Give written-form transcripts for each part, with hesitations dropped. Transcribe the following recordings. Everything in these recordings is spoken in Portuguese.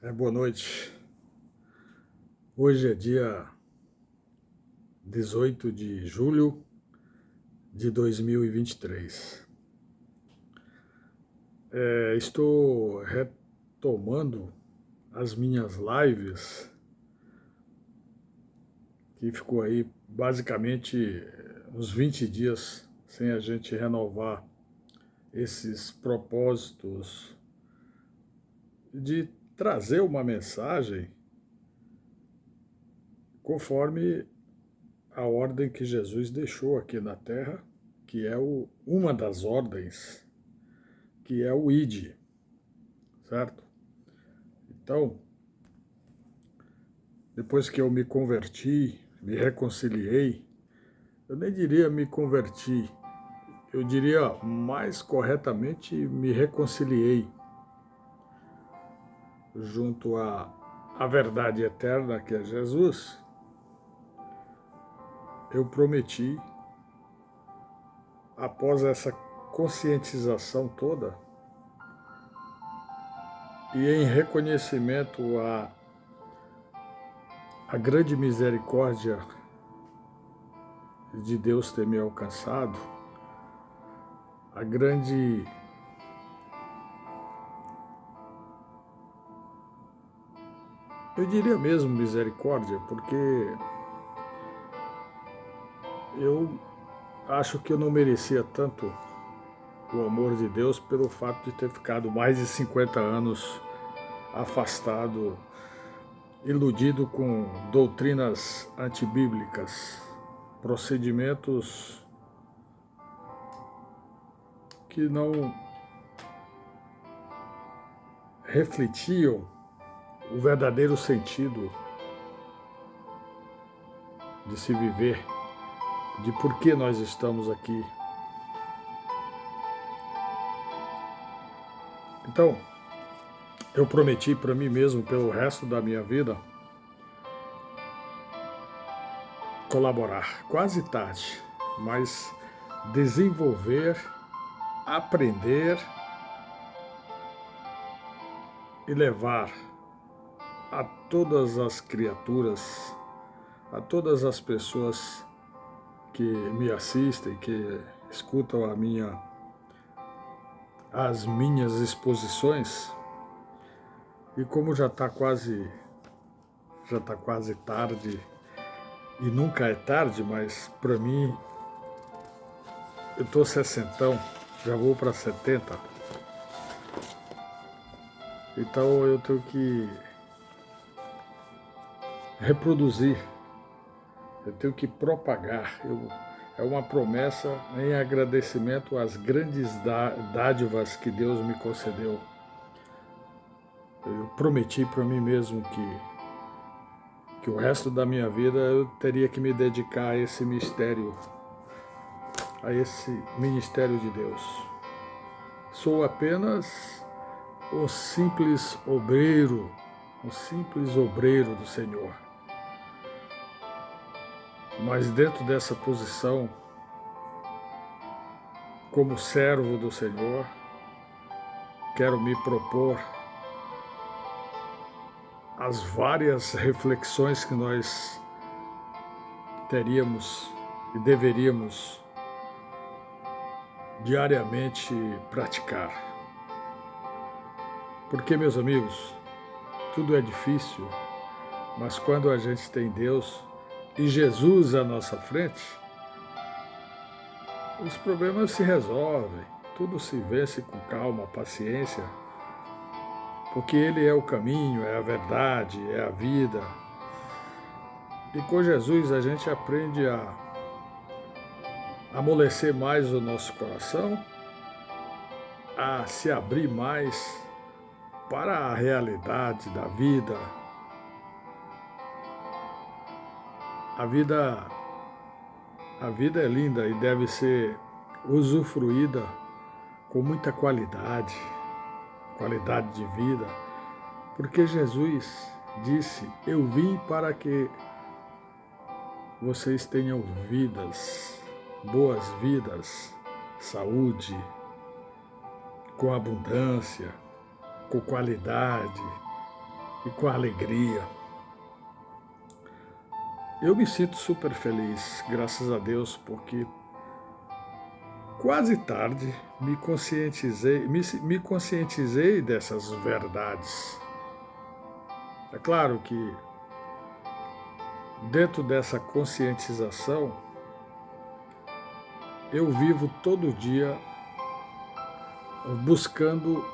Boa noite. Hoje é dia 18 de julho de 2023. Estou retomando as minhas lives, que ficou aí basicamente uns 20 dias sem a gente renovar esses propósitos de trazer uma mensagem conforme a ordem que Jesus deixou aqui na Terra, que é uma das ordens, que é o ID, certo? Então, depois que eu me converti, me reconciliei, eu nem diria me converti, eu diria mais corretamente me reconciliei junto à verdade eterna que é Jesus. Eu prometi, após essa conscientização toda, e em reconhecimento à grande misericórdia de Deus ter me alcançado, a grande eu diria mesmo misericórdia, porque eu acho que eu não merecia tanto o amor de Deus pelo fato de ter ficado mais de 50 anos afastado, iludido com doutrinas antibíblicas, procedimentos que não refletiam o verdadeiro sentido de se viver, de por que nós estamos aqui. Então, eu prometi para mim mesmo, pelo resto da minha vida, colaborar, quase tarde, mas desenvolver, aprender e levar a todas as criaturas, a todas as pessoas que me assistem, que escutam as minhas exposições. E como já está quase tarde, e nunca é tarde, mas para mim, eu estou sessentão, já vou para 70, então eu tenho que reproduzir, eu tenho que propagar. É uma promessa em agradecimento às grandes dádivas que Deus me concedeu. Eu prometi para mim mesmo que o resto da minha vida eu teria que me dedicar a esse mistério, a esse ministério de Deus. Sou apenas o simples obreiro do Senhor. Mas dentro dessa posição, como servo do Senhor, quero me propor as várias reflexões que nós teríamos e deveríamos diariamente praticar. Porque, meus amigos, tudo é difícil, mas quando a gente tem Deus e Jesus à nossa frente, os problemas se resolvem, tudo se vence com calma, paciência, porque Ele é o caminho, é a verdade, é a vida. E com Jesus a gente aprende a amolecer mais o nosso coração, a se abrir mais para a realidade da vida. A vida é linda e deve ser usufruída com muita qualidade de vida, porque Jesus disse: eu vim para que vocês tenham boas vidas, saúde, com abundância, com qualidade. e com alegria. Eu me sinto super feliz, graças a Deus, porque quase tarde me conscientizei dessas verdades. É claro que dentro dessa conscientização, eu vivo todo dia buscando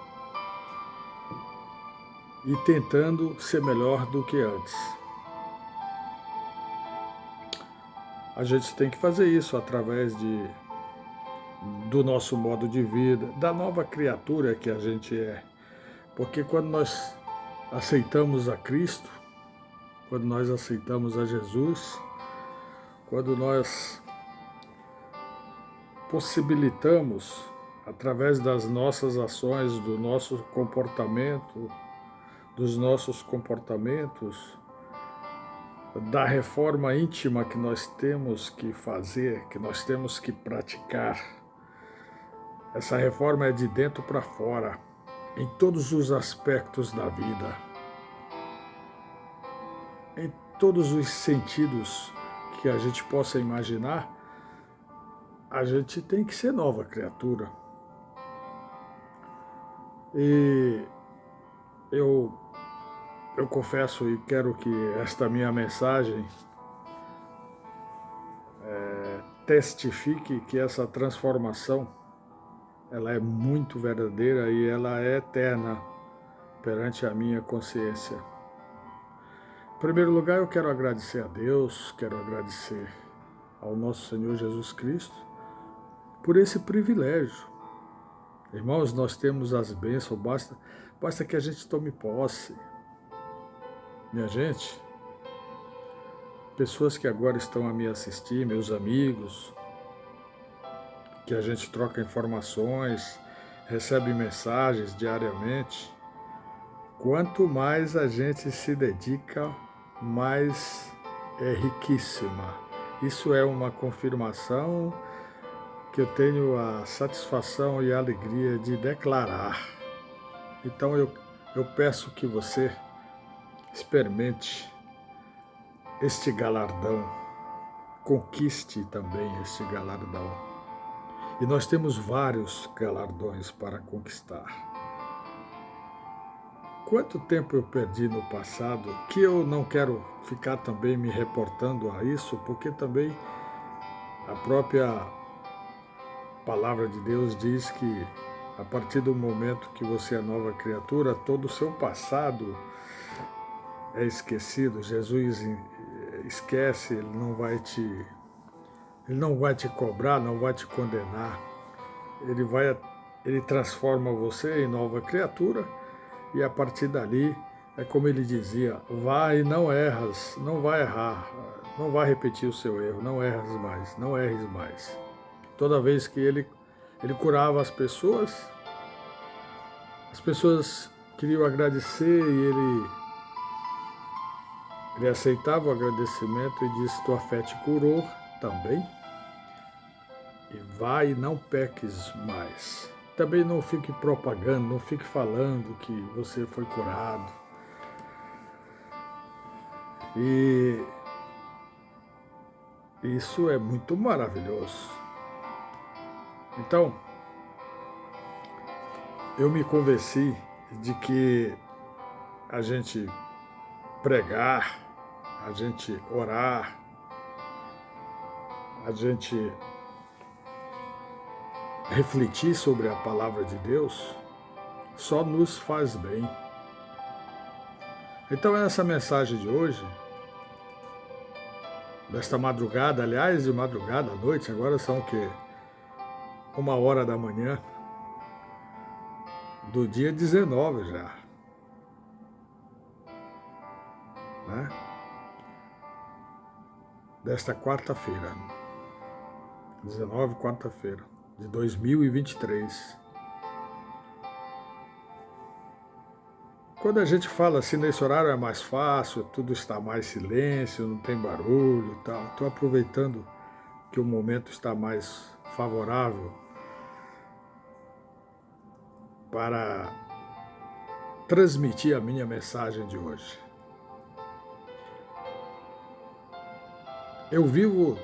e tentando ser melhor do que antes. A gente tem que fazer isso através do nosso modo de vida, da nova criatura que a gente é. Porque quando nós aceitamos a Cristo, quando nós aceitamos a Jesus, quando nós possibilitamos, através das nossas ações, do nosso comportamento, dos nossos comportamentos, da reforma íntima que nós temos que fazer, que nós temos que praticar. Essa reforma é de dentro para fora, em todos os aspectos da vida, em todos os sentidos que a gente possa imaginar. A gente tem que ser nova criatura. E eu confesso e quero que esta minha mensagem testifique que essa transformação ela é muito verdadeira e ela é eterna perante a minha consciência. Em primeiro lugar, eu quero agradecer a Deus, quero agradecer ao nosso Senhor Jesus Cristo por esse privilégio. Irmãos, nós temos as bênçãos, basta que a gente tome posse. Minha gente, pessoas que agora estão a me assistir, meus amigos, que a gente troca informações, recebe mensagens diariamente. Quanto mais a gente se dedica, mais é riquíssima. Isso é uma confirmação que eu tenho a satisfação e a alegria de declarar. Então eu peço que você experimente este galardão, conquiste também este galardão. E nós temos vários galardões para conquistar. Quanto tempo eu perdi no passado, que eu não quero ficar também me reportando a isso, porque também a própria palavra de Deus diz que a partir do momento que você é nova criatura, todo o seu passado é esquecido. Jesus esquece, ele não vai te cobrar, não vai te condenar. Ele transforma você em nova criatura e a partir dali é como ele dizia: vai e não erras, não vai errar, não vai repetir o seu erro, não erres mais, não erres mais. Toda vez que ele curava as pessoas queriam agradecer e ele aceitava o agradecimento e disse: tua fé te curou também. E vai e não peques mais. Também não fique propagando, não fique falando que você foi curado. E isso é muito maravilhoso. Então, eu me convenci de que a gente pregar, a gente orar, a gente refletir sobre a palavra de Deus só nos faz bem. Então essa mensagem de hoje, desta madrugada, aliás, de madrugada à noite, agora são o quê? 1h da manhã, do dia 19 já. Né? Desta quarta-feira, 19, quarta-feira, de 2023. Quando a gente fala assim, nesse horário é mais fácil, tudo está mais silêncio, não tem barulho e tal. Estou aproveitando que o momento está mais favorável para transmitir a minha mensagem de hoje. Eu vivo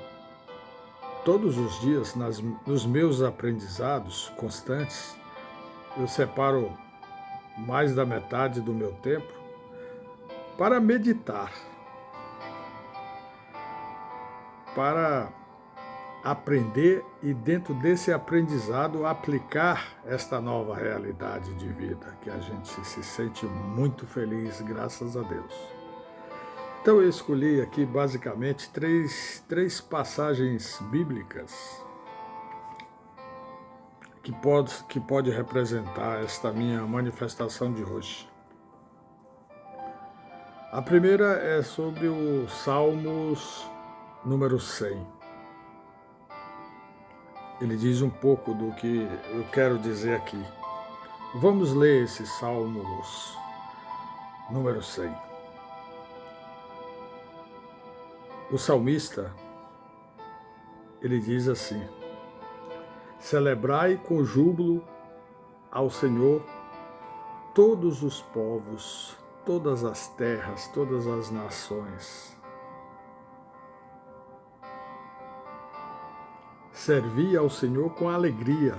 todos os dias nos meus aprendizados constantes, eu separo mais da metade do meu tempo para meditar, para aprender e dentro desse aprendizado aplicar esta nova realidade de vida, que a gente se sente muito feliz, graças a Deus. Então eu escolhi aqui basicamente três passagens bíblicas que pode representar esta minha manifestação de hoje. A primeira é sobre o Salmos número 100. Ele diz um pouco do que eu quero dizer aqui. Vamos ler esse Salmos número 100. O salmista, ele diz assim: celebrai com júbilo ao Senhor todos os povos, todas as terras, todas as nações. Servi ao Senhor com alegria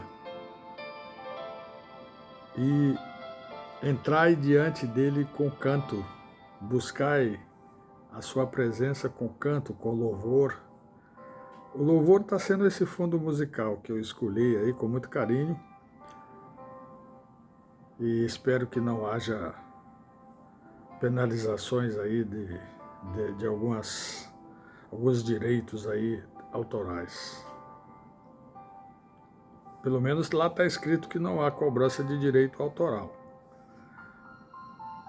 e entrai diante dele com canto, buscai a sua presença com canto, com louvor. O louvor está sendo esse fundo musical que eu escolhi aí com muito carinho e espero que não haja penalizações aí de alguns direitos aí autorais. Pelo menos lá está escrito que não há cobrança de direito autoral.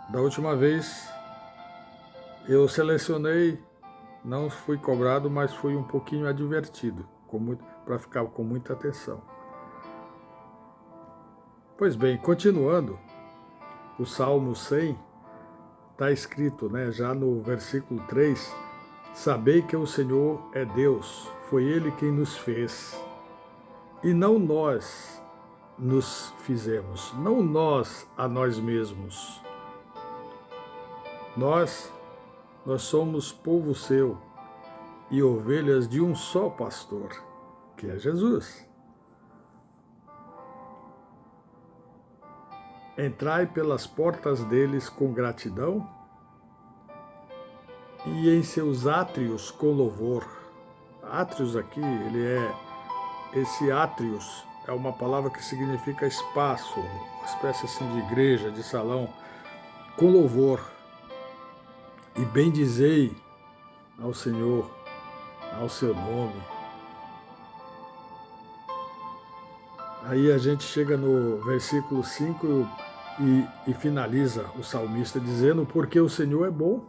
Da última vez eu selecionei, não fui cobrado, mas fui um pouquinho advertido, para ficar com muita atenção. Pois bem, continuando, o Salmo 100 está escrito, já no versículo 3, sabei que o Senhor é Deus, foi Ele quem nos fez, e não nós nos fizemos, não nós a nós mesmos. Nós somos povo seu e ovelhas de um só pastor, que é Jesus. Entrai pelas portas deles com gratidão e em seus átrios com louvor. Átrios aqui, esse átrios é uma palavra que significa espaço, uma espécie assim de igreja, de salão, com louvor. E bendizei ao Senhor, ao seu nome. Aí a gente chega no versículo 5 e finaliza o salmista dizendo: porque o Senhor é bom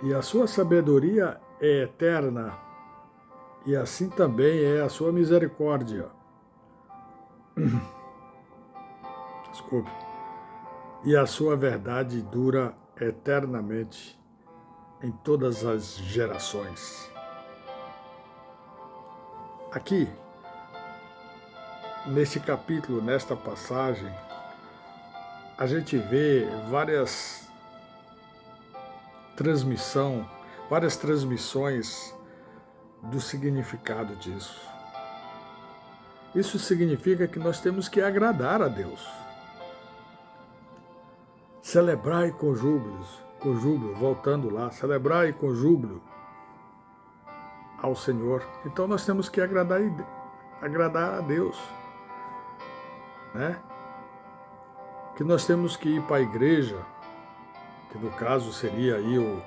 e a sua sabedoria é eterna, e assim também é a sua misericórdia. Desculpe. E a sua verdade dura eternamente em todas as gerações. Aqui, neste capítulo, nesta passagem, a gente vê várias transmissões do significado disso. Isso significa que nós temos que agradar a Deus. Celebrai com júbilo, voltando lá, celebrai com júbilo ao Senhor. Então nós temos que agradar a Deus, Que nós temos que ir para a igreja, que no caso seria aí o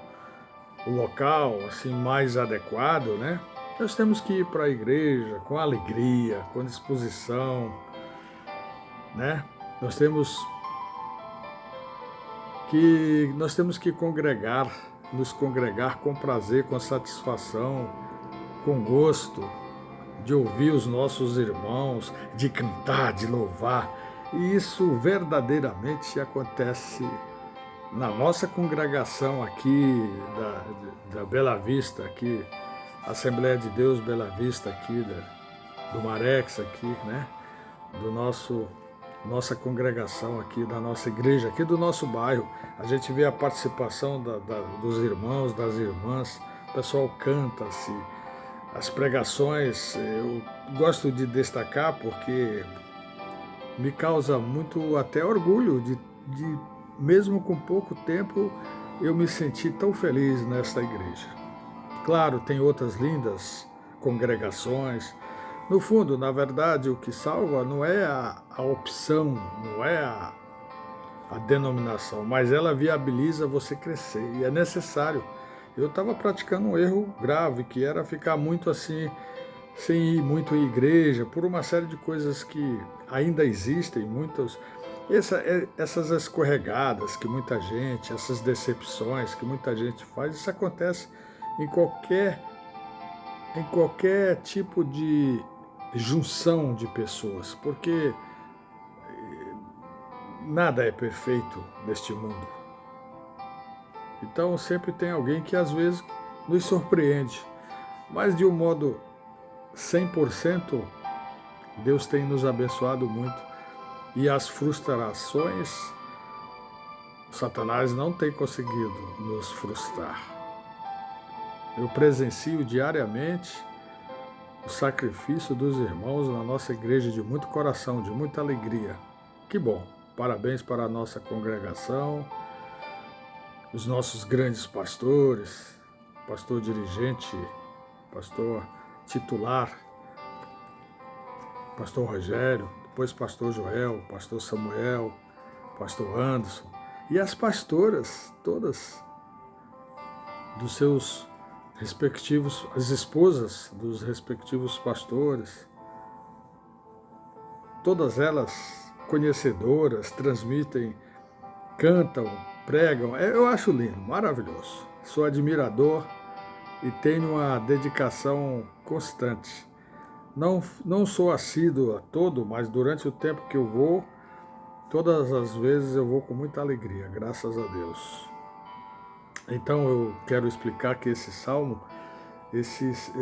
local assim mais adequado, Nós temos que ir para a igreja com alegria, com disposição, Nós temos que nos congregar com prazer, com satisfação, com gosto, de ouvir os nossos irmãos, de cantar, de louvar. E isso verdadeiramente acontece na nossa congregação aqui da Bela Vista, aqui, Assembleia de Deus Bela Vista aqui, do Marex aqui, do nosso nossa congregação aqui, da nossa igreja, aqui do nosso bairro. A gente vê a participação dos irmãos, das irmãs, o pessoal canta-se, as pregações. Eu gosto de destacar porque me causa muito até orgulho de mesmo com pouco tempo, eu me senti tão feliz nesta igreja. Claro, tem outras lindas congregações. No fundo, na verdade, o que salva não é a opção, não é a denominação, mas ela viabiliza você crescer e é necessário. Eu estava praticando um erro grave, que era ficar muito assim, sem ir muito em igreja, por uma série de coisas que ainda existem, muitas. Essas escorregadas que muita gente, essas decepções que muita gente faz, isso acontece em qualquer tipo de junção de pessoas, porque nada é perfeito neste mundo. Então sempre tem alguém que às vezes nos surpreende, mas de um modo 100%, Deus tem nos abençoado muito. E as frustrações, Satanás não tem conseguido nos frustrar. Eu presencio diariamente o sacrifício dos irmãos na nossa igreja de muito coração, de muita alegria. Que bom! Parabéns para a nossa congregação, os nossos grandes pastores, pastor dirigente, pastor titular, pastor Rogério, depois pastor Joel, pastor Samuel, pastor Anderson, e as pastoras, todas dos seus respectivos, as esposas dos respectivos pastores, todas elas conhecedoras, transmitem, cantam, pregam. Eu acho lindo, maravilhoso. Sou admirador e tenho uma dedicação constante. Não sou assíduo a todo, mas durante o tempo que eu vou, todas as vezes eu vou com muita alegria, graças a Deus. Então eu quero explicar que esse salmo, esses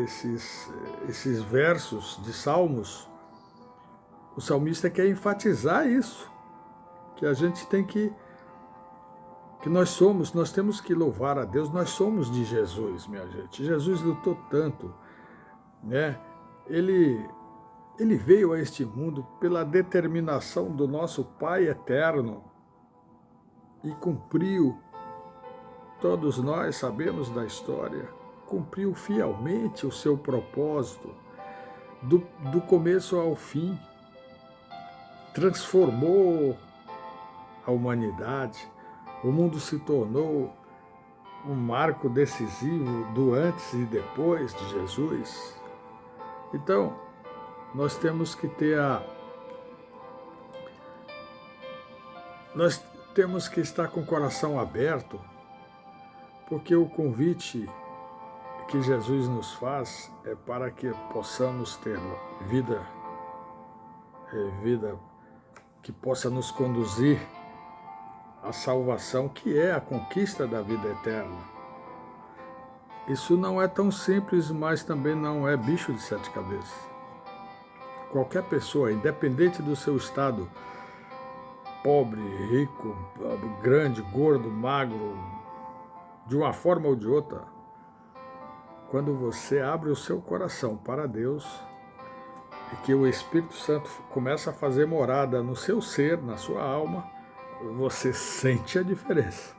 versos de salmos, o salmista quer enfatizar isso, que a gente tem que nós temos que louvar a Deus, nós somos de Jesus, minha gente. Jesus lutou tanto, né? Ele veio a este mundo pela determinação do nosso Pai eterno e cumpriu, todos nós sabemos da história, cumpriu fielmente o seu propósito, do começo ao fim, transformou a humanidade, o mundo se tornou um marco decisivo do antes e depois de Jesus. Então, nós temos que nós temos que estar com o coração aberto, porque o convite que Jesus nos faz é para que possamos ter vida que possa nos conduzir à salvação, que é a conquista da vida eterna. Isso não é tão simples, mas também não é bicho de sete cabeças. Qualquer pessoa, independente do seu estado, pobre, rico, grande, gordo, magro, de uma forma ou de outra, quando você abre o seu coração para Deus e que o Espírito Santo começa a fazer morada no seu ser, na sua alma, você sente a diferença.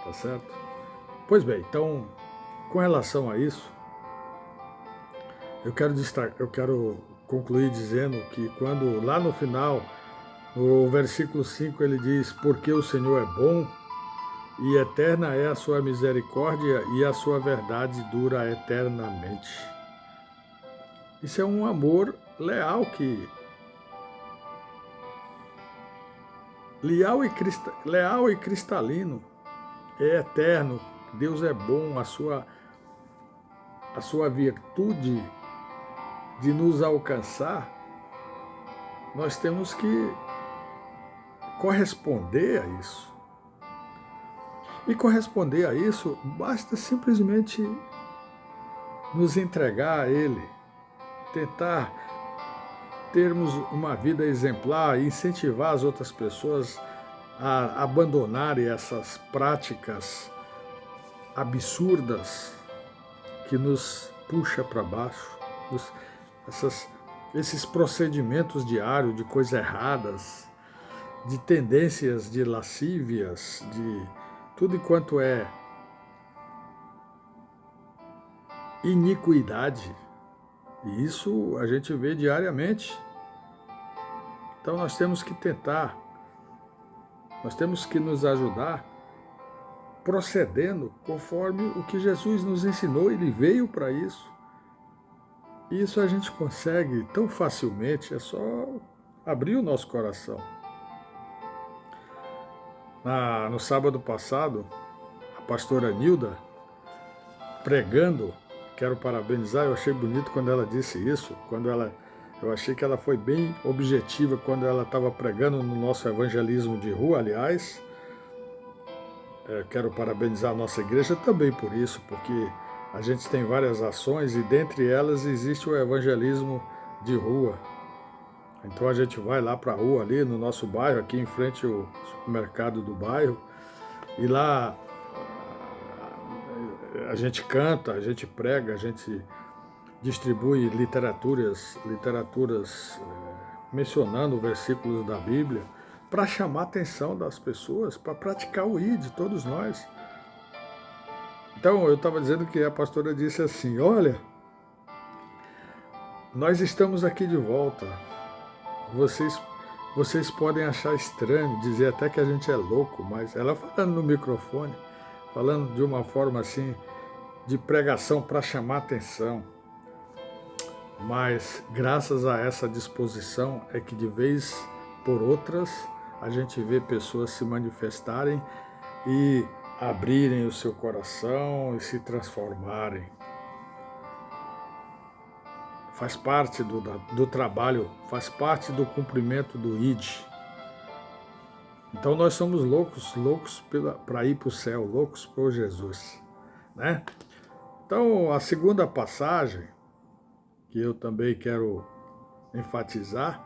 Tá certo? Pois bem, então, com relação a isso, eu quero concluir dizendo que quando lá no final, no versículo 5, ele diz: porque o Senhor é bom e eterna é a sua misericórdia e a sua verdade dura eternamente. Isso é um amor leal leal e cristalino, é eterno. Deus é bom, a sua virtude de nos alcançar, nós temos que corresponder a isso. E corresponder a isso, basta simplesmente nos entregar a Ele, tentar termos uma vida exemplar e incentivar as outras pessoas a abandonarem essas práticas absurdas que nos puxa para baixo, esses procedimentos diários de coisas erradas, de tendências de lascívias, de tudo enquanto é iniquidade. E isso a gente vê diariamente. Então nós temos que tentar, nós temos que nos ajudar procedendo conforme o que Jesus nos ensinou, ele veio para isso. E isso a gente consegue tão facilmente, é só abrir o nosso coração. No sábado passado, a pastora Nilda, pregando, quero parabenizar, eu achei bonito quando ela disse isso, eu achei que ela foi bem objetiva quando ela estava pregando no nosso evangelismo de rua, aliás. Quero parabenizar a nossa igreja também por isso, porque a gente tem várias ações e dentre elas existe o evangelismo de rua. Então a gente vai lá para a rua ali no nosso bairro, aqui em frente ao supermercado do bairro, e lá a gente canta, a gente prega, a gente distribui literaturas mencionando versículos da Bíblia, para chamar a atenção das pessoas, para praticar o ID de todos nós. Então, eu estava dizendo que a pastora disse assim, olha, nós estamos aqui de volta. Vocês podem achar estranho, dizer até que a gente é louco, mas ela falando no microfone, falando de uma forma assim, de pregação para chamar a atenção. Mas, graças a essa disposição, é que de vez por outras, a gente vê pessoas se manifestarem e abrirem o seu coração e se transformarem. Faz parte do trabalho, faz parte do cumprimento do ID. Então nós somos loucos para ir para o céu, loucos por Jesus, né? Então a segunda passagem, que eu também quero enfatizar,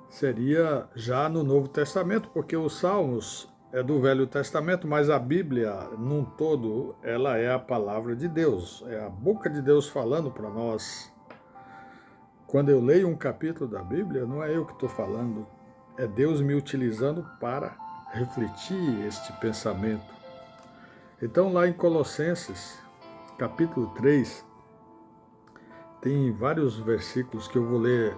seria já no Novo Testamento, porque os Salmos é do Velho Testamento, mas a Bíblia, num todo, ela é a palavra de Deus, é a boca de Deus falando para nós. Quando eu leio um capítulo da Bíblia, não é eu que estou falando, é Deus me utilizando para refletir este pensamento. Então, lá em Colossenses, capítulo 3, tem vários versículos que eu vou ler.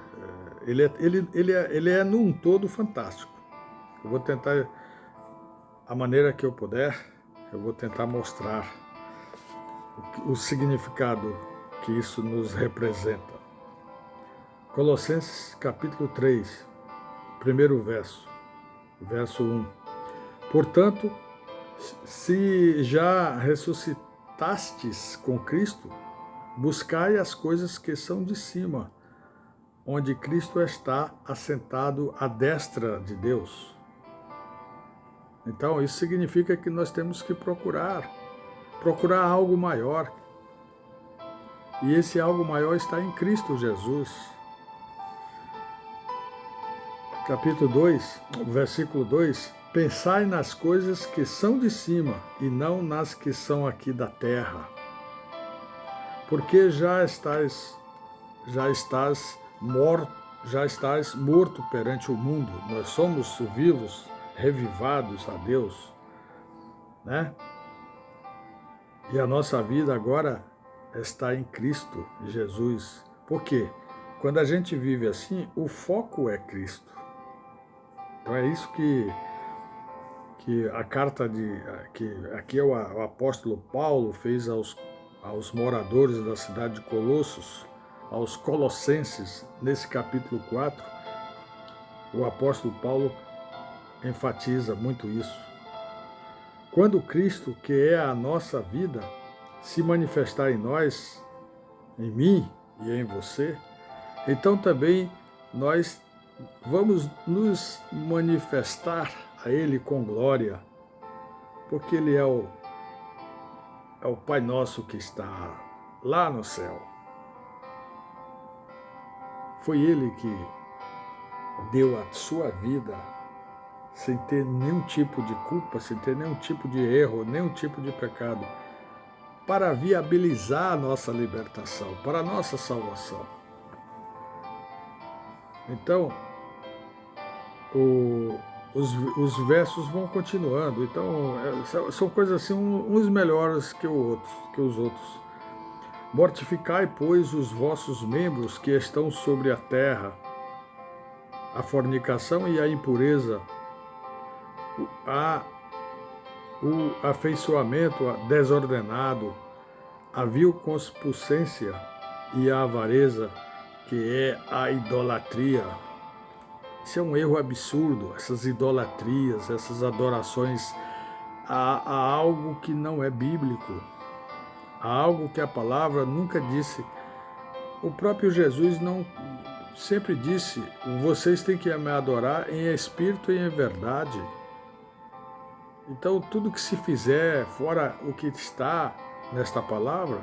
Ele é num todo fantástico. Eu vou tentar, a maneira que eu puder, eu vou tentar mostrar o significado que isso nos representa. Colossenses capítulo 3, primeiro verso 1. Portanto, se já ressuscitastes com Cristo, buscai as coisas que são de cima, onde Cristo está assentado à destra de Deus. Então, isso significa que nós temos que procurar algo maior. E esse algo maior está em Cristo Jesus. Capítulo 2, versículo 2, pensai nas coisas que são de cima e não nas que são aqui da terra. Porque já estás morto perante o mundo. Nós somos vivos, revivados a Deus, né? E a nossa vida agora está em Cristo Jesus. Por quê? Quando a gente vive assim, o foco é Cristo. Então é isso que a carta que aqui o apóstolo Paulo fez aos moradores da cidade de Colossos, aos colossenses, nesse capítulo 4, o apóstolo Paulo enfatiza muito isso. Quando Cristo, que é a nossa vida, se manifestar em nós, em mim e em você, então também nós vamos nos manifestar a Ele com glória, porque Ele é o Pai nosso que está lá no céu. Foi Ele que deu a sua vida sem ter nenhum tipo de culpa, sem ter nenhum tipo de erro, nenhum tipo de pecado, para viabilizar a nossa libertação, para a nossa salvação. Então, os versos vão continuando. Então, são coisas assim, uns melhores que os outros. Mortificai, pois, os vossos membros que estão sobre a terra, a fornicação e a impureza, o afeiçoamento desordenado, a vil concupiscência e a avareza, que é a idolatria. Isso é um erro absurdo, essas idolatrias, essas adorações a algo que não é bíblico, a algo que a palavra nunca disse. O próprio Jesus não sempre disse: vocês têm que me adorar em espírito e em verdade. Então, tudo que se fizer fora o que está nesta palavra,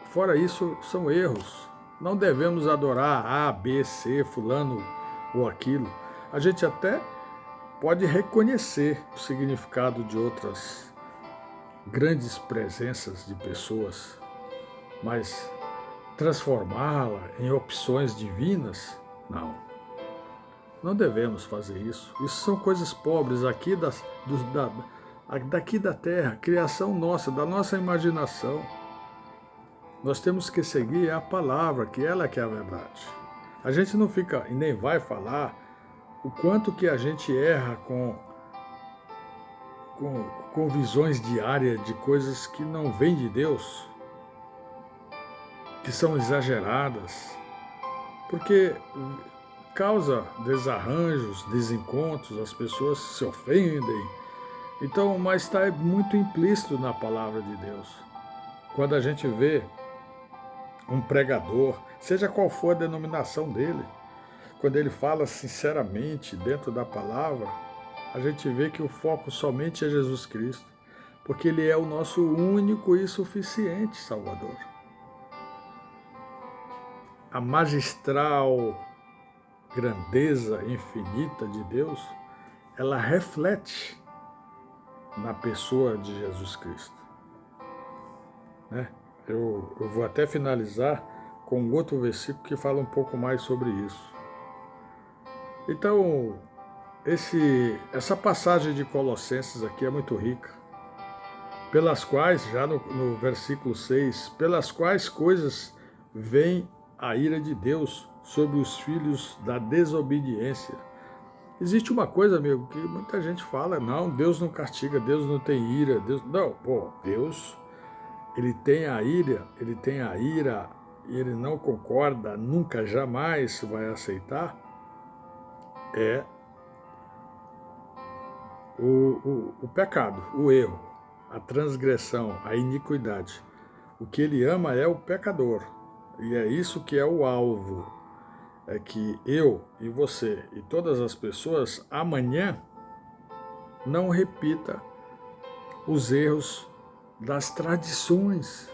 fora isso, são erros. Não devemos adorar A, B, C, fulano ou aquilo. A gente até pode reconhecer o significado de outras grandes presenças de pessoas, mas transformá-la em opções divinas, não. Não devemos fazer isso. Isso são coisas pobres aqui daqui da terra, criação nossa, da nossa imaginação. Nós temos que seguir a palavra, que ela que é a verdade. A gente não fica e nem vai falar o quanto que a gente erra com visões diárias de coisas que não vêm de Deus, que são exageradas, porque causa desarranjos, desencontros, as pessoas se ofendem. Então, mas está muito implícito na palavra de Deus. Quando a gente vê um pregador, seja qual for a denominação dele, quando ele fala sinceramente dentro da palavra, a gente vê que o foco somente é Jesus Cristo, porque Ele é o nosso único e suficiente Salvador. A magistral grandeza infinita de Deus, ela reflete na pessoa de Jesus Cristo. Né? Eu vou até finalizar com outro versículo que fala um pouco mais sobre isso. Então, essa passagem de Colossenses aqui é muito rica, pelas quais, já no versículo 6, pelas quais coisas vem a ira de Deus sobre os filhos da desobediência. Existe uma coisa, amigo, que muita gente fala: não, Deus não castiga, Deus não tem ira, Deus... Não, Deus, ele tem a ira, e ele não concorda, nunca, jamais vai aceitar, o pecado, o erro, a transgressão, a iniquidade. O que ele ama é o pecador, e é isso que é o alvo. É que eu e você e todas as pessoas amanhã não repita os erros das tradições,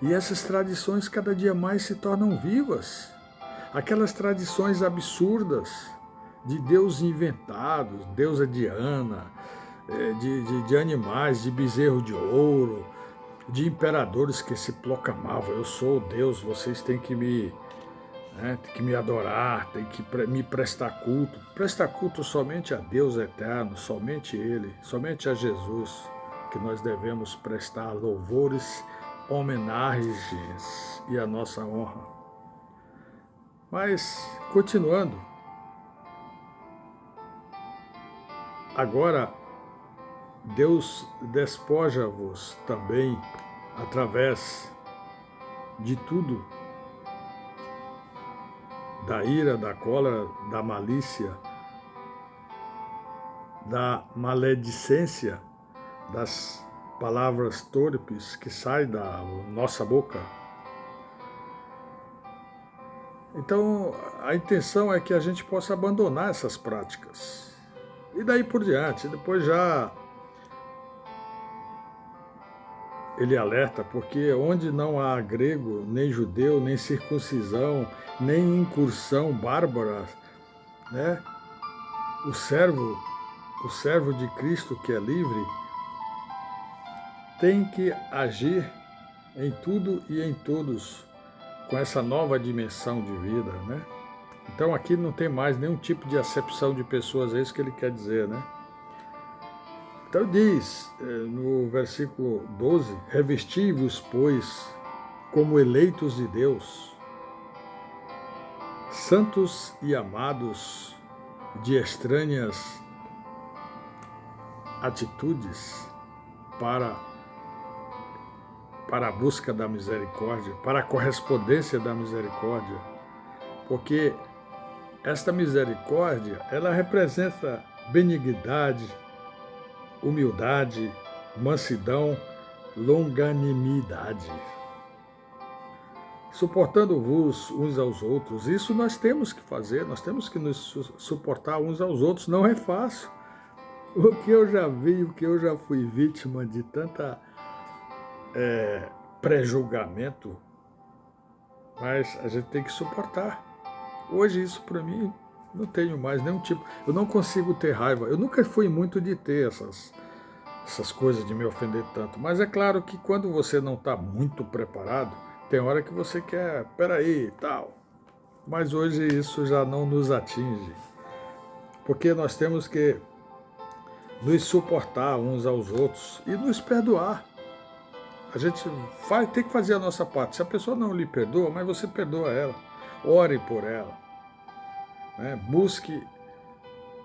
e essas tradições cada dia mais se tornam vivas. Aquelas tradições absurdas de Deus inventados, deusa Diana, de animais, de bezerro de ouro, de imperadores que se proclamavam: eu sou o Deus, vocês têm que me adorar, tem que me prestar culto. Prestar culto somente a Deus eterno, somente Ele, somente a Jesus, que nós devemos prestar louvores, homenagens e a nossa honra. Mas, continuando, agora Deus despoja-vos também, através de tudo, da ira, da cólera, da malícia, da maledicência, das palavras torpes que saem da nossa boca. Então, a intenção é que a gente possa abandonar essas práticas. E daí por diante, depois já ele alerta, porque onde não há grego, nem judeu, nem circuncisão, nem incursão bárbara, né? O servo de Cristo que é livre, tem que agir em tudo e em todos com essa nova dimensão de vida, né? Então aqui não tem mais nenhum tipo de acepção de pessoas, é isso que ele quer dizer, né? Então diz no versículo 12, revesti-vos, pois, como eleitos de Deus, santos e amados, de estranhas atitudes para a busca da misericórdia, para a correspondência da misericórdia, porque esta misericórdia, ela representa benignidade, humildade, mansidão, longanimidade. Suportando-vos uns aos outros. Isso nós temos que fazer, nós temos que nos suportar uns aos outros. Não é fácil. O que eu já vi, o que eu já fui vítima de tanta pré-julgamento, mas a gente tem que suportar. Hoje isso para mim não tenho mais nenhum tipo. Eu não consigo ter raiva. Eu nunca fui muito de ter essas coisas de me ofender tanto. Mas é claro que quando você não está muito preparado, tem hora que você quer, peraí, tal. Mas hoje isso já não nos atinge. Porque nós temos que nos suportar uns aos outros e nos perdoar. A gente tem que fazer a nossa parte. Se a pessoa não lhe perdoa, mas você perdoa ela. Ore por ela. Né? Busque.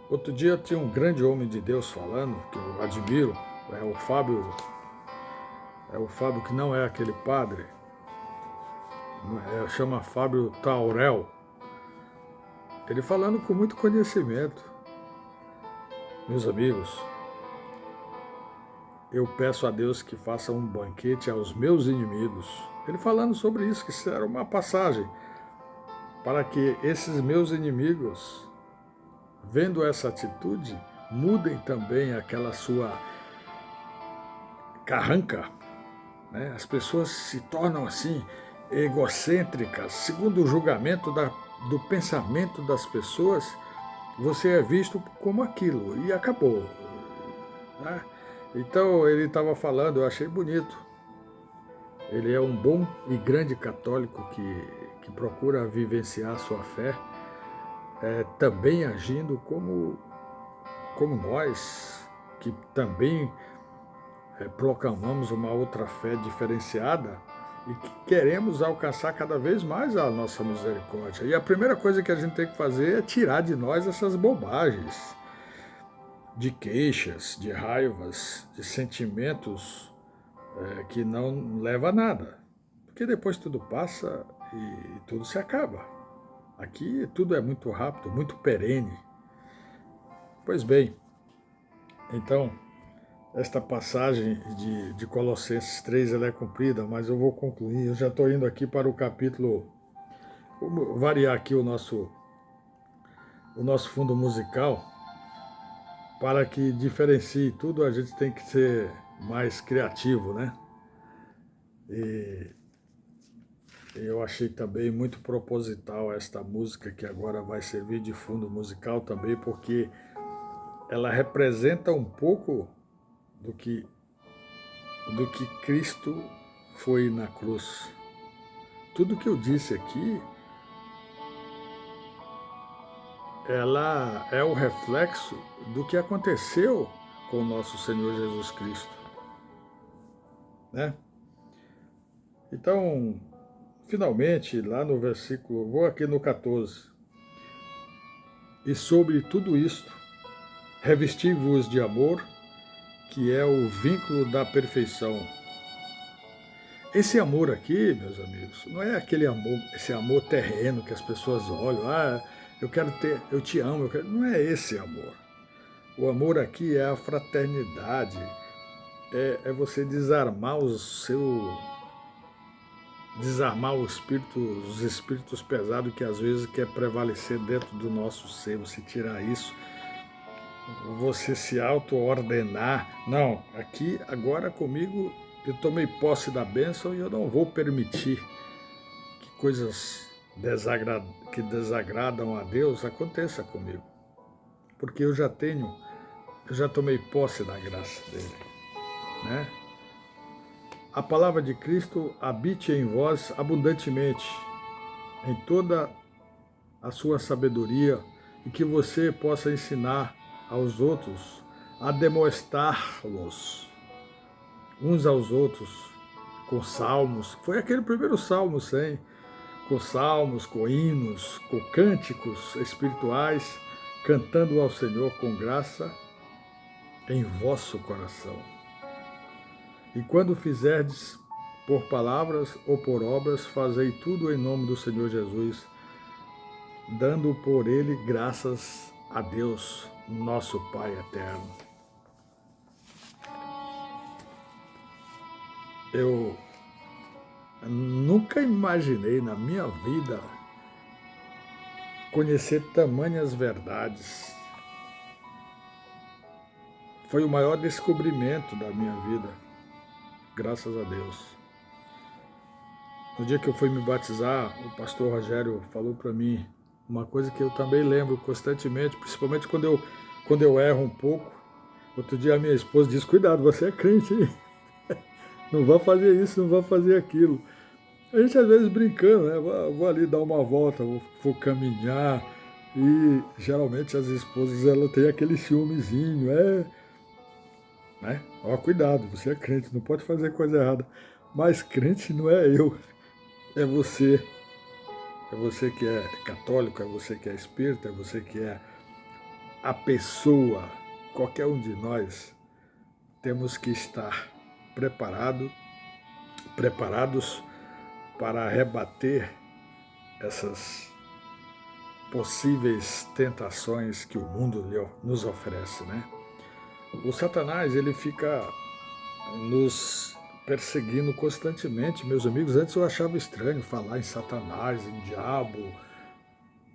Outro dia tinha um grande homem de Deus falando, que eu admiro, é o Fábio que não é aquele padre, chama Fábio Taurel. Ele falando com muito conhecimento. Meus amigos, eu peço a Deus que faça um banquete aos meus inimigos. Ele falando sobre isso, que isso era uma passagem, para que esses meus inimigos, vendo essa atitude, mudem também aquela sua carranca. Né? As pessoas se tornam assim, egocêntricas, segundo o julgamento do pensamento das pessoas, você é visto como aquilo, e acabou. Né? Então ele estava falando, eu achei bonito. Ele é um bom e grande católico que procura vivenciar a sua fé, também agindo como nós, que também proclamamos uma outra fé diferenciada e que queremos alcançar cada vez mais a nossa misericórdia. E a primeira coisa que a gente tem que fazer é tirar de nós essas bobagens de queixas, de raivas, de sentimentos que não leva a nada. Porque depois tudo passa e tudo se acaba. Aqui tudo é muito rápido, muito perene. Pois bem, então, esta passagem de Colossenses 3 ela é comprida, mas eu vou concluir. Eu já estou indo aqui para o capítulo. Vou variar aqui o nosso fundo musical, para que diferencie tudo, a gente tem que ser mais criativo, né? E eu achei também muito proposital esta música que agora vai servir de fundo musical também, porque ela representa um pouco do que Cristo foi na cruz. Tudo que eu disse aqui, ela é o reflexo do que aconteceu com o nosso Senhor Jesus Cristo. Né? Então, finalmente, lá no versículo, vou aqui no 14. E sobre tudo isto, revesti-vos de amor, que é o vínculo da perfeição. Esse amor aqui, meus amigos, não é aquele amor, esse amor terreno que as pessoas olham, eu quero ter, eu te amo, não é esse amor. O amor aqui é a fraternidade, é você desarmar os espíritos pesados que às vezes quer prevalecer dentro do nosso ser, você tirar isso, você se auto-ordenar. Não, aqui agora comigo eu tomei posse da bênção e eu não vou permitir que coisas que desagradam a Deus aconteça comigo. Porque eu já tomei posse da graça dele, né? A palavra de Cristo habite em vós abundantemente, em toda a sua sabedoria, e que você possa ensinar aos outros a demonstrar-los uns aos outros com salmos. Foi aquele primeiro salmo 100, com salmos, com hinos, com cânticos espirituais, cantando ao Senhor com graça em vosso coração. E quando fizerdes por palavras ou por obras, fazei tudo em nome do Senhor Jesus, dando por ele graças a Deus, nosso Pai eterno. Eu nunca imaginei na minha vida conhecer tamanhas verdades. Foi o maior descobrimento da minha vida, graças a Deus. No dia que eu fui me batizar, o pastor Rogério falou para mim uma coisa que eu também lembro constantemente, principalmente quando eu erro um pouco. Outro dia a minha esposa disse: cuidado, você é crente, hein? Não vai fazer isso, não vai fazer aquilo. A gente às vezes brincando, né? Vou ali dar uma volta, vou caminhar. E geralmente as esposas elas têm aquele ciúmezinho, né? Ó, cuidado, você é crente, não pode fazer coisa errada. Mas crente não é eu, é você. É você que é católico, é você que é espírita, é você que é a pessoa. Qualquer um de nós temos que estar preparados para rebater essas possíveis tentações que o mundo nos oferece, né? O Satanás, ele fica nos perseguindo constantemente, meus amigos. Antes eu achava estranho falar em Satanás, em diabo.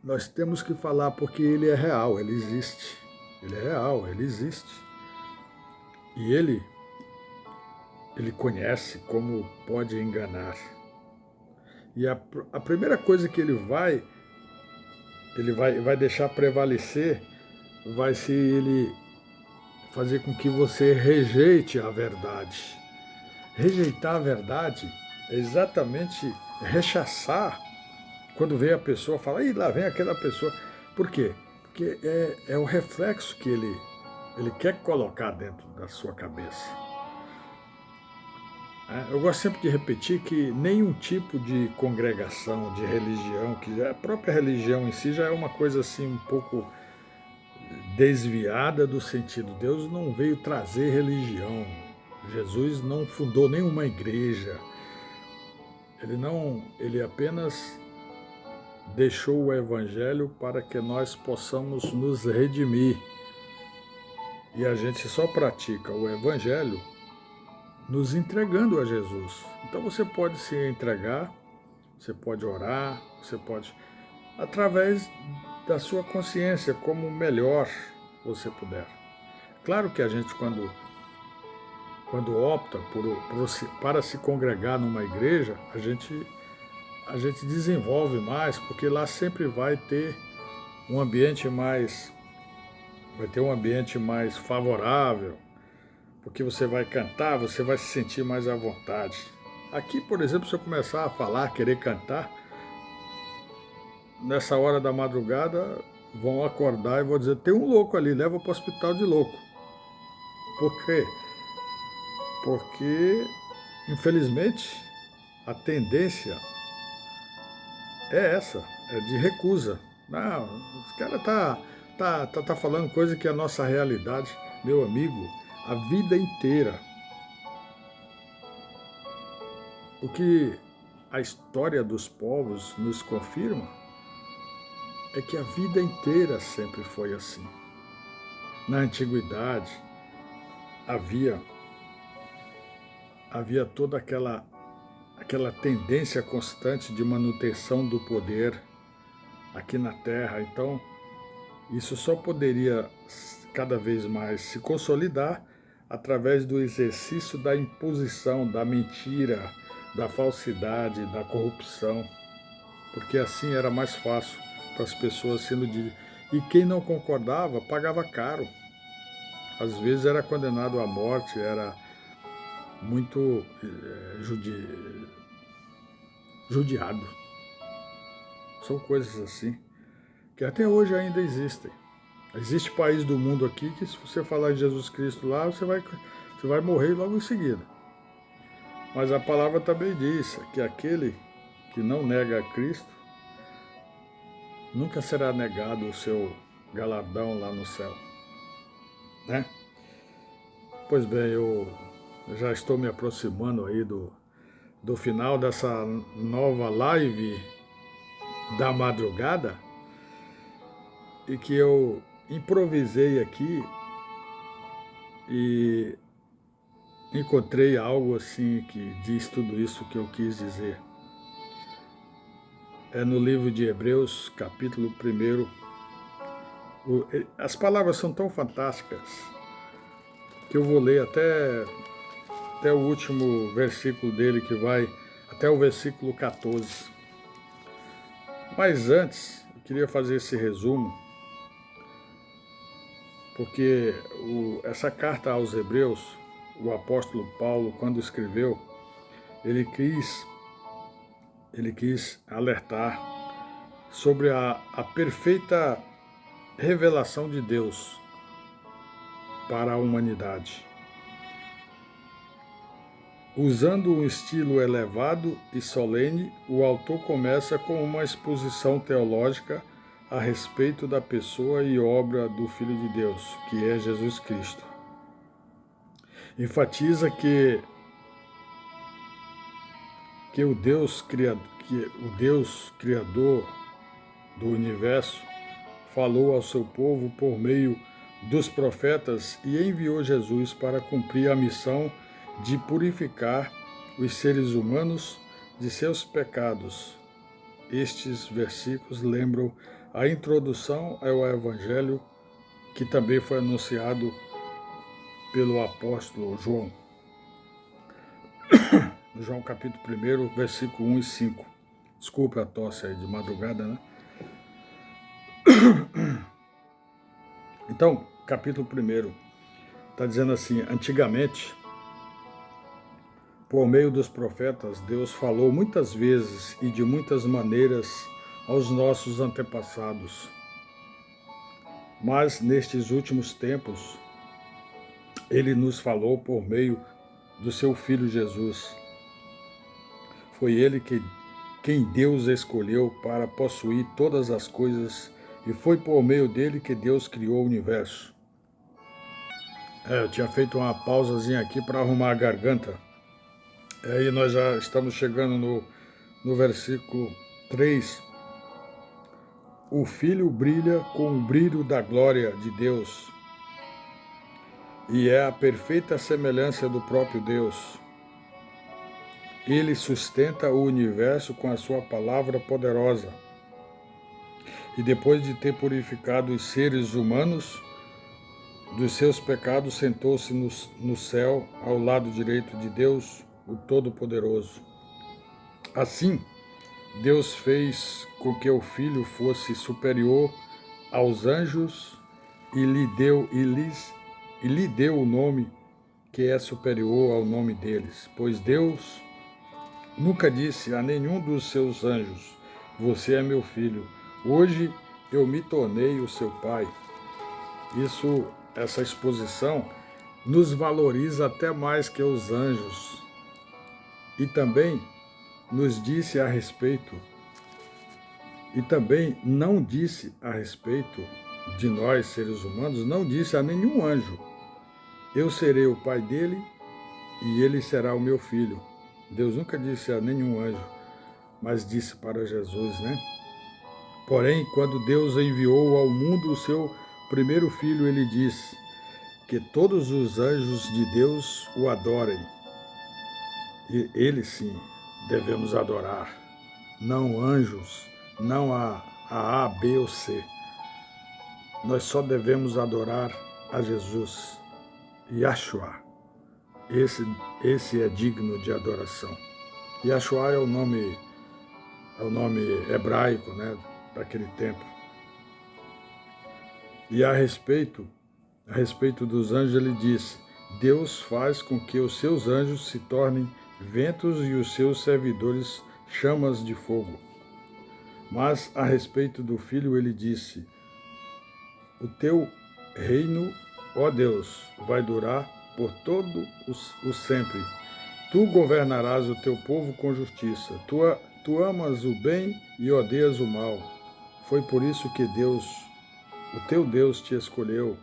Nós temos que falar porque ele é real, ele existe. Ele é real, ele existe. E ele conhece como pode enganar. E a primeira coisa que ele vai deixar prevalecer vai ser ele fazer com que você rejeite a verdade. Rejeitar a verdade é exatamente rechaçar. Quando vem a pessoa, fala: ih, lá vem aquela pessoa. Por quê? Porque é o reflexo que ele quer colocar dentro da sua cabeça. Eu gosto sempre de repetir que nenhum tipo de congregação, de religião, que a própria religião em si já é uma coisa assim um pouco desviada do sentido. Deus não veio trazer religião. Jesus não fundou nenhuma igreja. Ele apenas deixou o Evangelho para que nós possamos nos redimir. E a gente só pratica o Evangelho nos entregando a Jesus. Então você pode se entregar, você pode orar, você pode, através da sua consciência, como melhor você puder. Claro que a gente, quando opta para se congregar numa igreja, a gente desenvolve mais, porque lá sempre vai ter um ambiente mais favorável, porque você vai cantar, você vai se sentir mais à vontade. Aqui, por exemplo, se eu começar a falar, querer cantar, nessa hora da madrugada vão acordar e vão dizer: tem um louco ali, leva para o hospital de louco. Por quê? Porque, infelizmente, a tendência é essa, é de recusa. Não, os caras tá falando coisa que é a nossa realidade. Meu amigo, a vida inteira. O que a história dos povos nos confirma é que a vida inteira sempre foi assim. Na antiguidade, havia toda aquela tendência constante de manutenção do poder aqui na Terra. Então, isso só poderia cada vez mais se consolidar através do exercício da imposição, da mentira, da falsidade, da corrupção, porque assim era mais fácil para as pessoas sendo de... E quem não concordava pagava caro. Às vezes era condenado à morte, era muito judiado. São coisas assim, que até hoje ainda existem. Existe país do mundo aqui que se você falar de Jesus Cristo lá, você vai morrer logo em seguida. Mas a palavra também diz que aquele que não nega a Cristo nunca será negado o seu galardão lá no céu, né? Pois bem, eu já estou me aproximando aí do final dessa nova live da madrugada e que eu improvisei aqui e encontrei algo assim que diz tudo isso que eu quis dizer. É no livro de Hebreus, capítulo 1. As palavras são tão fantásticas que eu vou ler até o último versículo dele, que vai até o versículo 14. Mas antes, eu queria fazer esse resumo, porque essa carta aos Hebreus, o apóstolo Paulo, quando escreveu, ele quis alertar sobre a perfeita revelação de Deus para a humanidade. Usando um estilo elevado e solene, o autor começa com uma exposição teológica a respeito da pessoa e obra do Filho de Deus, que é Jesus Cristo. Enfatiza que o Deus Criador do universo falou ao seu povo por meio dos profetas e enviou Jesus para cumprir a missão de purificar os seres humanos de seus pecados. Estes versículos lembram a introdução ao Evangelho que também foi anunciado pelo apóstolo João. João capítulo 1, versículo 1 e 5. Desculpe a tosse aí de madrugada, né? Então, capítulo 1 está dizendo assim: antigamente, por meio dos profetas, Deus falou muitas vezes e de muitas maneiras aos nossos antepassados. Mas nestes últimos tempos, Ele nos falou por meio do seu Filho Jesus. Foi Ele quem Deus escolheu para possuir todas as coisas e foi por meio dele que Deus criou o universo. Eu tinha feito uma pausazinha aqui para arrumar a garganta. Aí nós já estamos chegando no versículo 3. O Filho brilha com o brilho da glória de Deus e é a perfeita semelhança do próprio Deus. Ele sustenta o universo com a sua palavra poderosa. E depois de ter purificado os seres humanos dos seus pecados, sentou-se no céu ao lado direito de Deus, o Todo-Poderoso. Assim, Deus fez com que o Filho fosse superior aos anjos e lhe deu o nome que é superior ao nome deles, pois Deus nunca disse a nenhum dos seus anjos: você é meu filho, hoje eu me tornei o seu pai. Essa exposição nos valoriza até mais que os anjos. E também nos disse a respeito, e também não disse a respeito de nós, seres humanos, não disse a nenhum anjo: eu serei o pai dele e ele será o meu filho. Deus nunca disse a nenhum anjo, mas disse para Jesus, né? Porém, quando Deus enviou ao mundo o seu primeiro filho, ele disse que todos os anjos de Deus o adorem. E ele sim devemos adorar, não anjos, não a B ou C. Nós só devemos adorar a Jesus. Yahshua. Esse é digno de adoração. Yahshua é o nome hebraico, né, daquele tempo. E a respeito dos anjos, ele diz: Deus faz com que os seus anjos se tornem ventos e os seus servidores chamas de fogo. Mas a respeito do Filho, ele disse: o teu reino, ó Deus, vai durar por todo o sempre. Tu governarás o teu povo com justiça. Tu amas o bem e odeias o mal. Foi por isso que Deus, o teu Deus, te escolheu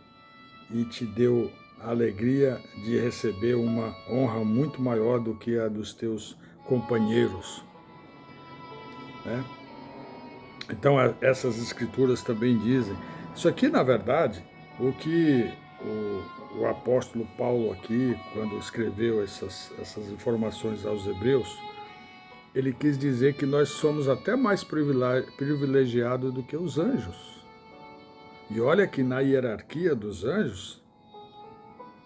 e te deu a alegria de receber uma honra muito maior do que a dos teus companheiros. Né? Então, essas escrituras também dizem. Isso aqui, na verdade, o que o apóstolo Paulo aqui, quando escreveu essas informações aos hebreus, ele quis dizer que nós somos até mais privilegiados do que os anjos. E olha que na hierarquia dos anjos,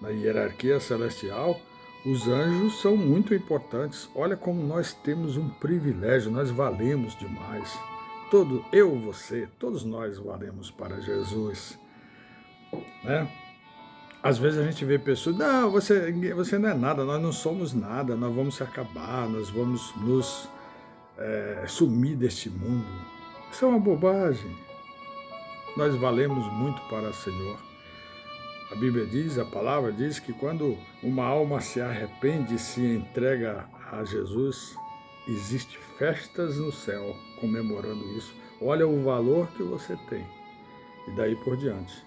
na hierarquia celestial, os anjos são muito importantes. Olha como nós temos um privilégio, nós valemos demais. Eu, você, todos nós valemos para Jesus. Né? Às vezes a gente vê pessoas, não, você não é nada, nós não somos nada, nós vamos se acabar, nós vamos nos sumir deste mundo. Isso é uma bobagem. Nós valemos muito para o Senhor. A Bíblia diz, a palavra diz que quando uma alma se arrepende e se entrega a Jesus, existe festas no céu comemorando isso. Olha o valor que você tem. E daí por diante.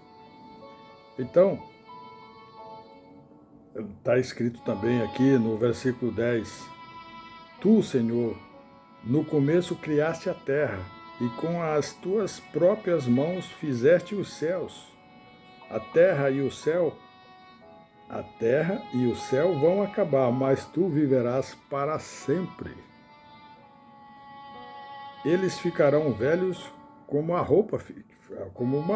Então, está escrito também aqui no versículo 10. Tu, Senhor, no começo criaste a terra, e com as tuas próprias mãos fizeste os céus. A terra e o céu vão acabar, mas tu viverás para sempre. Eles ficarão velhos como uma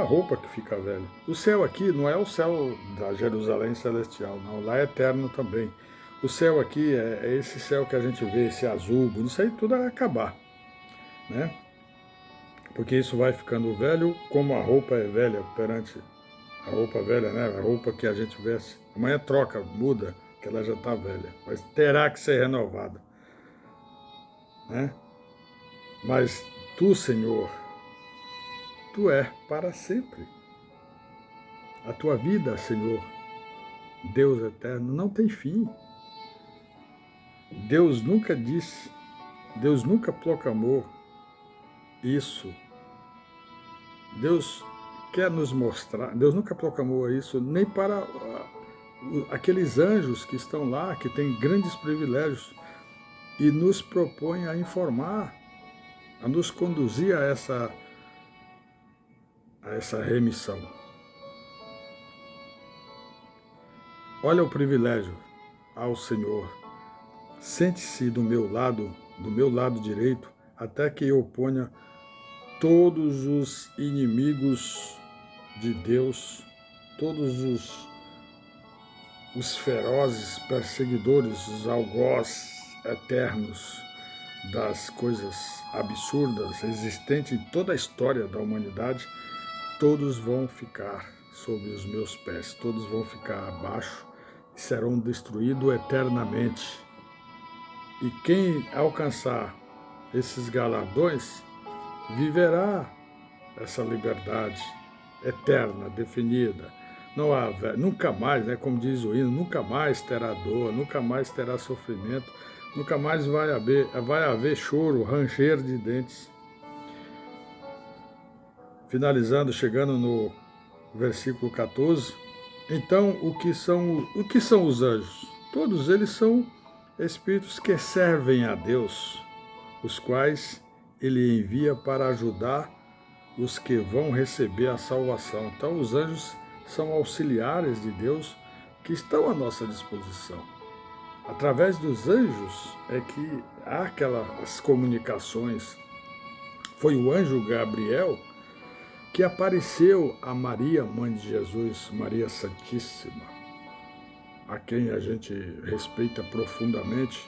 roupa que fica velha. O céu aqui não é o céu da Jerusalém celestial, não. Lá é eterno também. O céu aqui é esse céu que a gente vê, esse azul, isso aí tudo vai acabar, né? Porque isso vai ficando velho, como a roupa é velha perante a roupa velha, né? A roupa que a gente veste. Amanhã troca, muda, que ela já está velha. Mas terá que ser renovada, né? Mas tu, Senhor, tu é para sempre. A tua vida, Senhor, Deus eterno, não tem fim. Deus nunca disse, Deus nunca proclamou isso. Deus quer nos mostrar, Deus nunca proclamou isso nem para aqueles anjos que estão lá, que têm grandes privilégios, e nos propõe a informar, a nos conduzir a essa remissão. Olha o privilégio ao Senhor. Sente-se do meu lado direito, até que eu ponha todos os inimigos de Deus, todos os ferozes perseguidores, os algozes eternos das coisas absurdas existentes em toda a história da humanidade, todos vão ficar sob os meus pés, todos vão ficar abaixo e serão destruídos eternamente. E quem alcançar esses galardões viverá essa liberdade eterna, definida. Não há, nunca mais, né, como diz o hino, nunca mais terá dor, nunca mais terá sofrimento, nunca mais vai haver choro, ranger de dentes. Finalizando, chegando no versículo 14, então o que são os anjos? Todos eles são espíritos que servem a Deus, os quais ele envia para ajudar os que vão receber a salvação. Então os anjos são auxiliares de Deus que estão à nossa disposição. Através dos anjos é que há aquelas comunicações. Foi o anjo Gabriel que apareceu a Maria, mãe de Jesus, Maria Santíssima. a quem a gente respeita profundamente,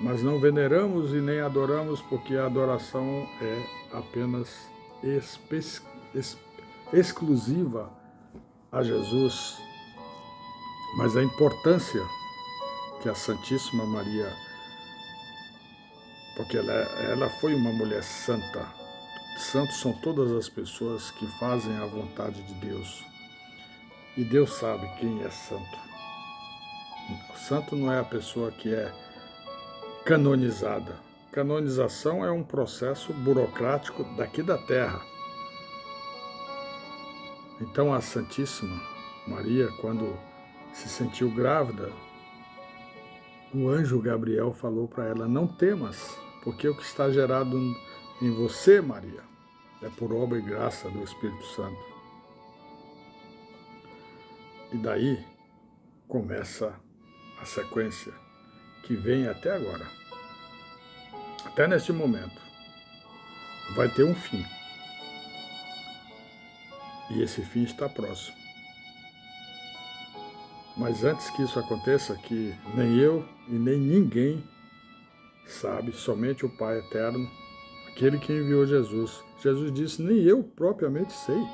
mas não veneramos e nem adoramos, porque a adoração é apenas exclusiva a Jesus. Mas a importância que a Santíssima Maria, porque ela foi uma mulher santa. Santos são todas as pessoas que fazem a vontade de Deus. E Deus sabe quem é santo. Santo não é a pessoa que é canonizada. Canonização é um processo burocrático daqui da terra. Então a Santíssima Maria, quando se sentiu grávida, o anjo Gabriel falou para ela: não temas, porque o que está gerado em você, Maria, é por obra e graça do Espírito Santo. E daí começa a sequência que vem até agora. Até neste momento. Vai ter um fim. E esse fim está próximo. Mas antes que isso aconteça, que nem eu e nem ninguém sabe, somente o Pai Eterno, aquele que enviou Jesus. Jesus disse: nem eu propriamente sei.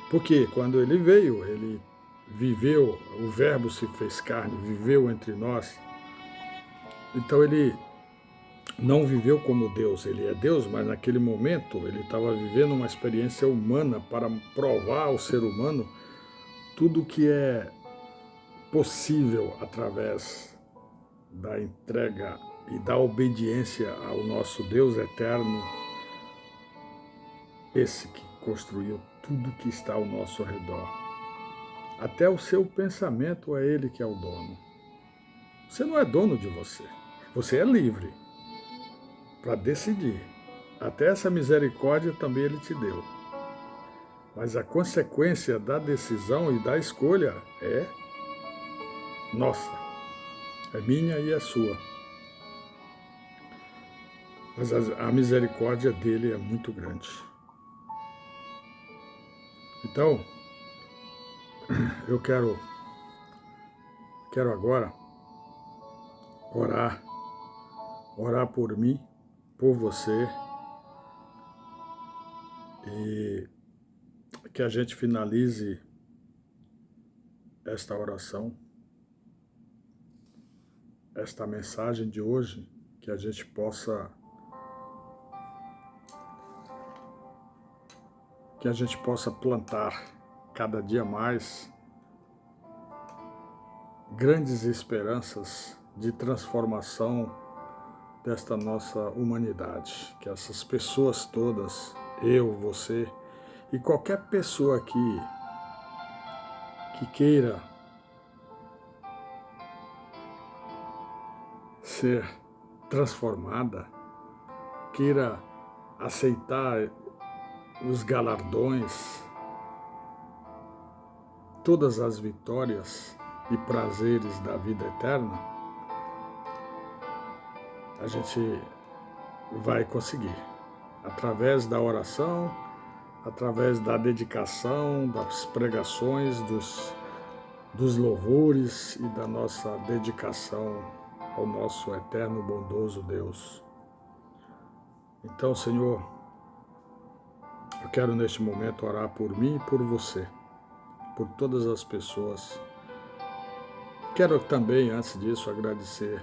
Porque quando ele veio, ele viveu, o Verbo se fez carne, viveu entre nós. Então ele não viveu como Deus, ele é Deus, mas naquele momento ele estava vivendo uma experiência humana para provar ao ser humano tudo que é possível através da entrega e da obediência ao nosso Deus eterno, esse que construiu tudo que está ao nosso redor. Até o seu pensamento é ele que é o dono. Você não é dono de você, você é livre para decidir. Até essa misericórdia também ele te deu. Mas a consequência da decisão e da escolha é nossa. É minha e é sua. Mas a misericórdia dele é muito grande. Então, eu quero agora orar por mim, por você, e que a gente finalize esta oração, esta mensagem de hoje, que a gente possa plantar cada dia mais grandes esperanças de transformação desta nossa humanidade, que essas pessoas todas, eu, você e qualquer pessoa que queira ser transformada, queira aceitar os galardões, todas as vitórias e prazeres da vida eterna, a gente vai conseguir. Através da oração, através da dedicação, das pregações, dos louvores e da nossa dedicação ao nosso eterno bondoso Deus. Então, Senhor, eu quero neste momento orar por mim e por você, por todas as pessoas. Quero também, antes disso, agradecer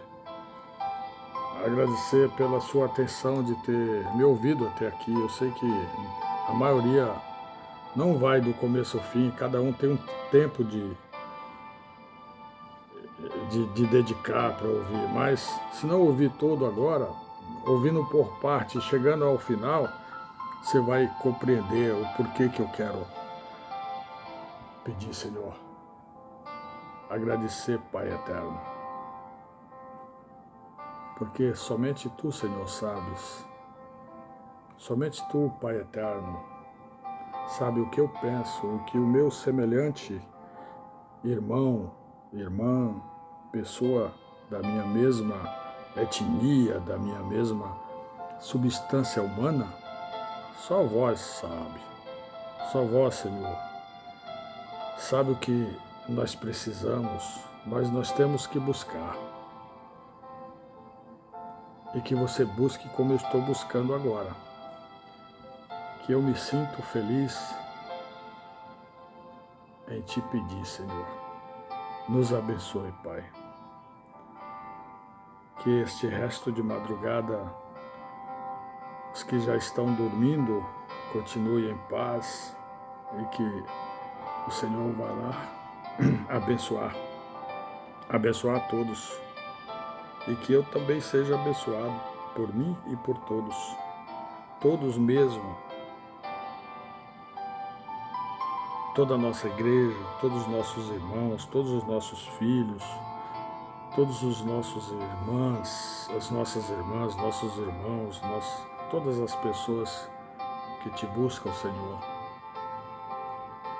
pela sua atenção de ter me ouvido até aqui. Eu sei que a maioria não vai do começo ao fim, cada um tem um tempo de dedicar para ouvir, mas se não ouvir todo agora, ouvindo por parte, chegando ao final, você vai compreender o porquê que eu quero pedir, Senhor. Agradecer, Pai Eterno. Porque somente Tu, Senhor, sabes. Somente Tu, Pai Eterno, sabe o que eu penso, o que o meu semelhante irmão, irmã, pessoa da minha mesma etnia, da minha mesma substância humana, só vós sabe. Só vós, Senhor, sabe o que nós precisamos, mas nós temos que buscar. E que você busque como eu estou buscando agora. Que eu me sinto feliz em te pedir, Senhor. Nos abençoe, Pai. Que este resto de madrugada, os que já estão dormindo, continuem em paz e que o Senhor vá lá abençoar a todos. E que eu também seja abençoado por mim e por todos mesmo, toda a nossa igreja, todos os nossos irmãos, todos os nossos filhos, todos os nossos irmãs, as nossas irmãs, nossos irmãos, todas as pessoas que te buscam, Senhor.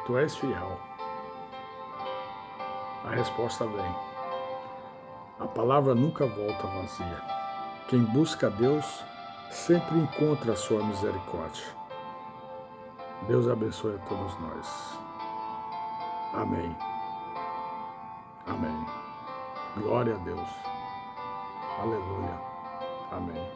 Tu és fiel. A resposta vem. A palavra nunca volta vazia. Quem busca a Deus sempre encontra a sua misericórdia. Deus abençoe a todos nós. Amém. Amém. Glória a Deus. Aleluia. Amém.